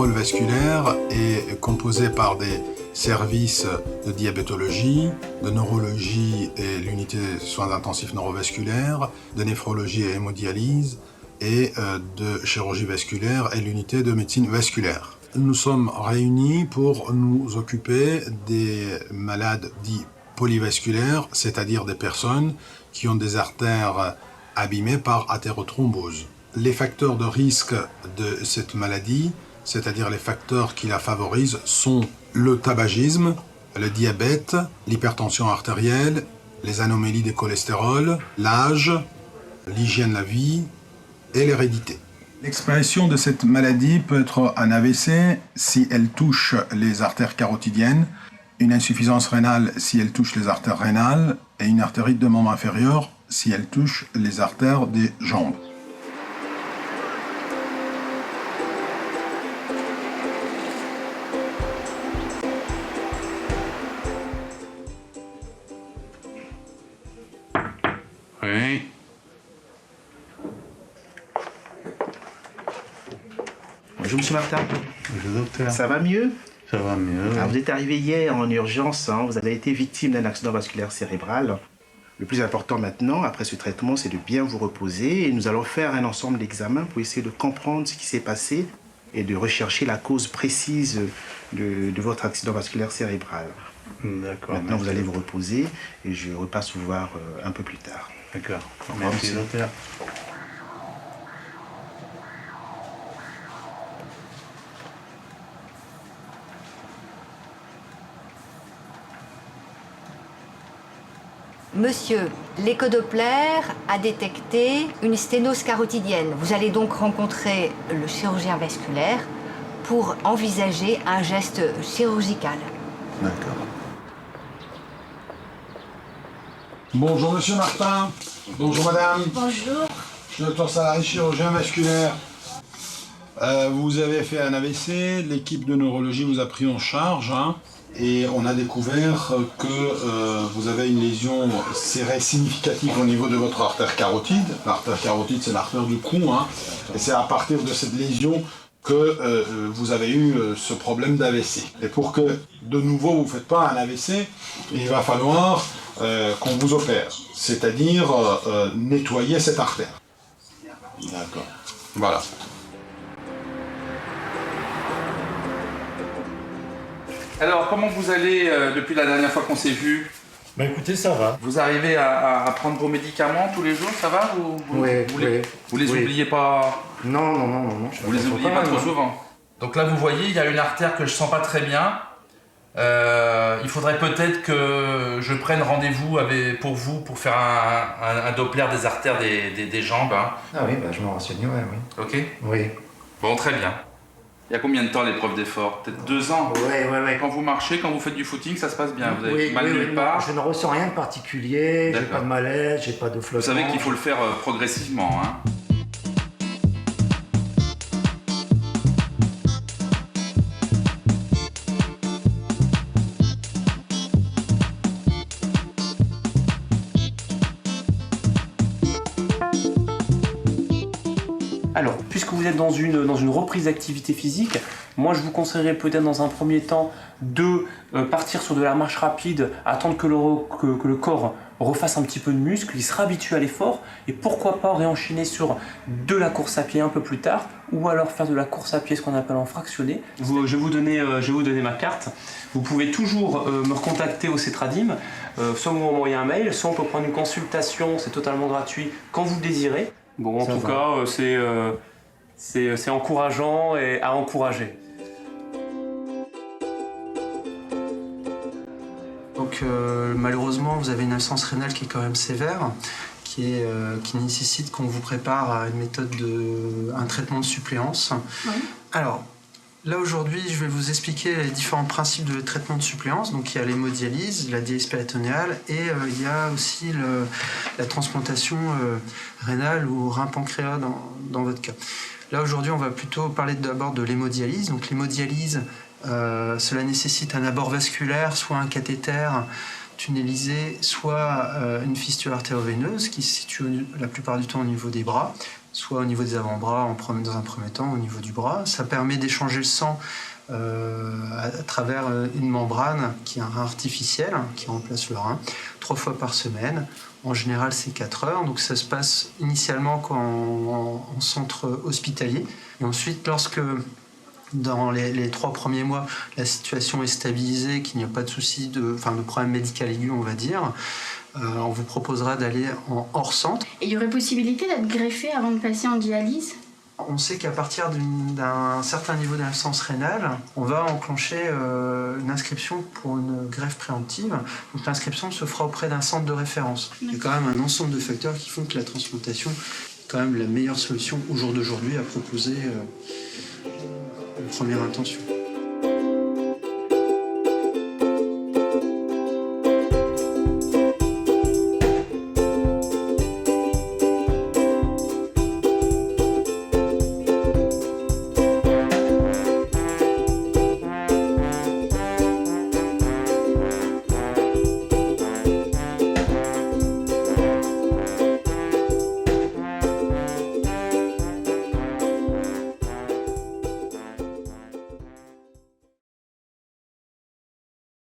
pôle vasculaire est composé par des services de diabétologie, de neurologie et l'unité de soins intensifs neurovasculaires, de néphrologie et hémodialyse, et de chirurgie vasculaire et l'unité de médecine vasculaire. Nous sommes réunis pour nous occuper des malades dits polyvasculaires, c'est-à-dire des personnes qui ont des artères abîmées par athérothrombose. Les facteurs de risque de cette maladie, c'est-à-dire les facteurs qui la favorisent, sont le tabagisme, le diabète, l'hypertension artérielle, les anomalies de cholestérol, l'âge, l'hygiène de la vie et l'hérédité. L'expression de cette maladie peut être un AVC si elle touche les artères carotidiennes, une insuffisance rénale si elle touche les artères rénales et une artérite de membre inférieur si elle touche les artères des jambes. Oui. Bonjour Monsieur Martin. Bonjour docteur. Ça va mieux? Ça va mieux. Alors, vous êtes arrivé hier en urgence, hein. Vous avez été victime d'un accident vasculaire cérébral. Le plus important maintenant, après ce traitement, c'est de bien vous reposer et nous allons faire un ensemble d'examens pour essayer de comprendre ce qui s'est passé et de rechercher la cause précise de votre accident vasculaire cérébral. D'accord. Maintenant, vous allez vous reposer et je repasse vous voir un peu plus tard. D'accord. Au revoir, Merci monsieur. docteur. Monsieur, l'échodoppler a détecté une sténose carotidienne. Vous allez donc rencontrer le chirurgien vasculaire pour envisager un geste chirurgical. D'accord. Bonjour Monsieur Martin. Bonjour Madame. Bonjour. Je suis docteur Salari, chirurgien vasculaire. Vous avez fait un AVC, l'équipe de neurologie vous a pris en charge, hein, et on a découvert que vous avez une lésion serrée significative au niveau de votre artère carotide. L'artère carotide, c'est l'artère du cou, hein, et c'est à partir de cette lésion que vous avez eu ce problème d'AVC. Et pour que de nouveau vous ne faites pas un AVC, il va falloir qu'on vous opère, c'est-à-dire nettoyer cette artère. D'accord. Voilà. Alors, comment vous allez depuis la dernière fois qu'on s'est vu? Bah écoutez, ça va. Vous arrivez à prendre vos médicaments tous les jours, ça va? Vous les oubliez pas? Non. Vous les oubliez pas trop souvent. Donc là, vous voyez, il y a une artère que je sens pas très bien. Il faudrait peut-être que je prenne rendez-vous pour vous pour faire un Doppler des artères des jambes. Hein. Ah oui, bah je m'en renseignerai, oui. Ok? Oui. Bon, très bien. Il y a combien de temps l'épreuve d'effort? Peut-être 2 ans? Ouais. Quand vous marchez, quand vous faites du footing, ça se passe bien. Vous avez Oui, mal nulle part. Je ne ressens rien de particulier, j'ai D'accord. pas de malaise, j'ai pas de flottement. Vous savez qu'il faut le faire progressivement. Hein. Alors, puisque vous êtes dans une reprise d'activité physique, moi je vous conseillerais peut-être dans un premier temps de partir sur de la marche rapide, attendre que le corps refasse un petit peu de muscle, il sera habitué à l'effort, et pourquoi pas réenchaîner sur de la course à pied un peu plus tard, ou alors faire de la course à pied, ce qu'on appelle en fractionné. Je vais vous donner ma carte. Vous pouvez toujours me recontacter au Cetradim, soit vous m'envoyer un mail, soit on peut prendre une consultation, c'est totalement gratuit, quand vous le désirez. Bon, en tout cas, c'est encourageant et à encourager. Donc malheureusement, vous avez une absence rénale qui est quand même sévère, qui nécessite qu'on vous prépare à une méthode un traitement de suppléance. Oui. Alors, là aujourd'hui, je vais vous expliquer les différents principes de traitement de suppléance. Donc il y a l'hémodialyse, la dialyse péritonéale et il y a aussi la transplantation rénale ou rein-pancréas dans votre cas. Là aujourd'hui, on va plutôt parler d'abord de l'hémodialyse. Donc l'hémodialyse, cela nécessite un abord vasculaire, soit un cathéter tunnelisé, soit une fistule artério-veineuse qui se situe la plupart du temps au niveau des bras, soit au niveau des avant-bras dans un premier temps, au niveau du bras. Ça permet d'échanger le sang à travers une membrane qui est un rein artificiel, qui remplace le rein, 3 fois par semaine. En général, c'est 4 heures. Donc ça se passe initialement en centre hospitalier. Et ensuite, lorsque dans les 3 premiers mois, la situation est stabilisée, qu'il n'y a pas de souci de problème médical aigu, on va dire, on vous proposera d'aller en hors centre. Et il y aurait possibilité d'être greffé avant de passer en dialyse ? On sait qu'à partir d'un certain niveau d'insuffisance rénale, on va enclencher une inscription pour une greffe préemptive. Donc l'inscription se fera auprès d'un centre de référence. Il y a quand même un ensemble de facteurs qui font que la transplantation est quand même la meilleure solution au jour d'aujourd'hui à proposer en première intention.